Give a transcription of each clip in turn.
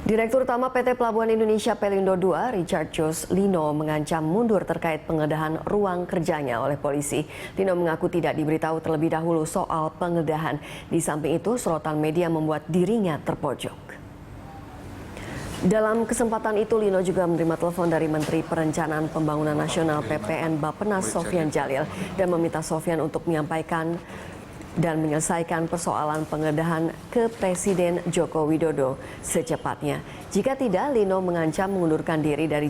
Direktur Utama PT Pelabuhan Indonesia Pelindo II, Richard Jos Lino, mengancam mundur terkait penggeledahan ruang kerjanya oleh polisi. Lino mengaku tidak diberitahu terlebih dahulu soal penggeledahan. Di samping itu, sorotan media membuat dirinya terpojok. Dalam kesempatan itu, Lino juga menerima telepon dari Menteri Perencanaan Pembangunan Nasional PPN Bappenas Sofyan Djalil dan meminta Sofyan untuk menyampaikan dan menyelesaikan persoalan penggeledahan ke Presiden Joko Widodo secepatnya. Jika tidak, Lino mengancam mengundurkan diri dari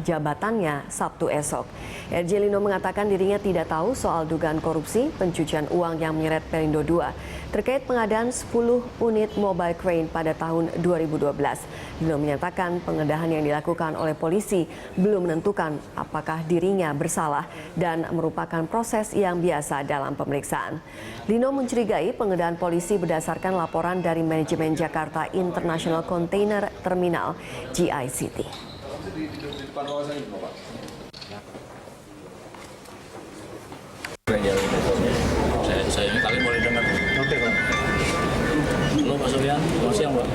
jabatannya Sabtu esok. RJ Lino mengatakan dirinya tidak tahu soal dugaan korupsi pencucian uang yang menyeret Pelindo II terkait pengadaan 10 unit mobile crane pada tahun 2012. Lino menyatakan penggeledahan yang dilakukan oleh polisi belum menentukan apakah dirinya bersalah dan merupakan proses yang biasa dalam pemeriksaan. Lino mencurigai penggeledahan polisi berdasarkan laporan dari manajemen Jakarta International Container Terminal (GICT). Saya ini kali boleh dengar. Oke, Pak. Halo Pak Sofyan, selamat siang Pak.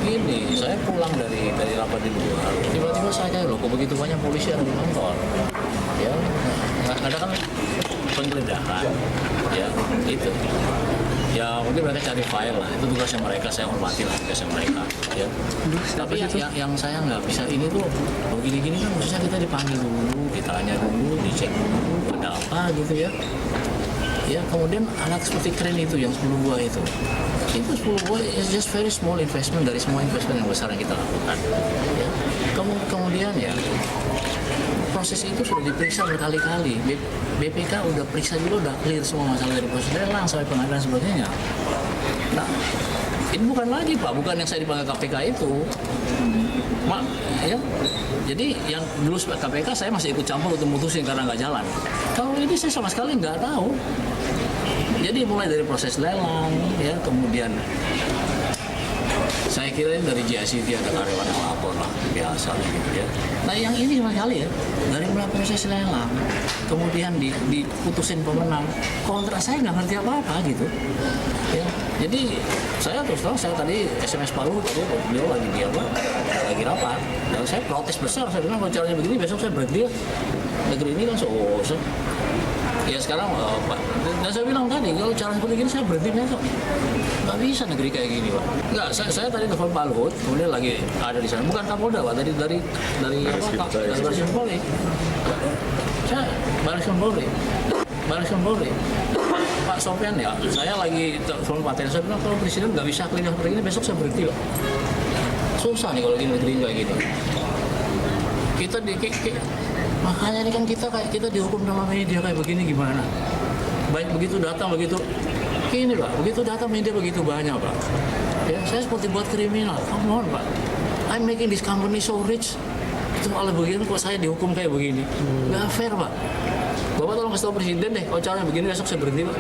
Begini, saya pulang dari rapat di luar. Tiba-tiba saya kayak loh, kok begitu banyak polisi yang di kantor. Ya, ada kan penggeledahan. Ya, itu. Ya mungkin mereka cari file lah, itu tugasnya mereka, saya hormati lah tugasnya mereka. Ya. Tapi yang saya nggak bisa ini tuh, begini-gini kan maksudnya kita dipanggil dulu, ditanya dulu, dicek dulu, ada apa gitu ya. Ya kemudian alat seperti keren itu yang 10 buah itu 10 buah is just very small investment dari semua investment yang besar yang kita lakukan. Ya. Kemudian ya proses itu sudah diperiksa berkali-kali. BPK udah periksa juga, udah clear semua masalah dari proses lelang sampai pengadilan sebagainya. Nah, ini bukan lagi Pak, bukan yang saya dipanggil KPK itu. Ya. Jadi yang dulu KPK saya masih ikut campur untuk memutusin karena nggak jalan. Kalau ini saya sama sekali nggak tahu. Jadi mulai dari proses lelang, ya kemudian saya kira dari GICT ada karyawan yang lapor lah, biasa gitu ya. Nah yang ini sama sekali ya, dari mulai proses lelang, kemudian diputusin pemenang, kontrak saya nggak ngerti apa-apa gitu. Ya, jadi saya terus terang, saya tadi SMS Pak Luhut, beliau lagi rapat, dan saya protes besar, saya bilang kalau caranya begini besok saya berhenti ya. Negeri ini kan so. Ya sekarang Pak, dan saya bilang tadi kalau cara seperti ini saya berhenti besok. Nggak bisa negeri kayak gini Pak. Nggak, saya tadi telepon Pak Luhut, kemudian lagi ada di sana. Bukan Kapolda Pak, dari Baris Krim Polri. Saya Baris Krim Polri. Pak Sofyan ya, saya lagi telepon Pak Teten, saya bilang kalau Presiden nggak bisa clean seperti ini, besok saya berhenti Pak. Susah nih kalau di negeri kayak gini. Kita makanya ini kan kita dihukum sama media kayak begini gimana? Baik begitu datang begitu ini Pak, begitu datang media begitu banyak Pak. Ya, saya seperti buat kriminal. Come on Pak. I'm making this company so rich. Itu malah begini kok saya dihukum kayak begini. Nggak fair Pak. Bapak tolong kasih tahu Presiden deh, kalau caranya begini besok saya berhenti Pak.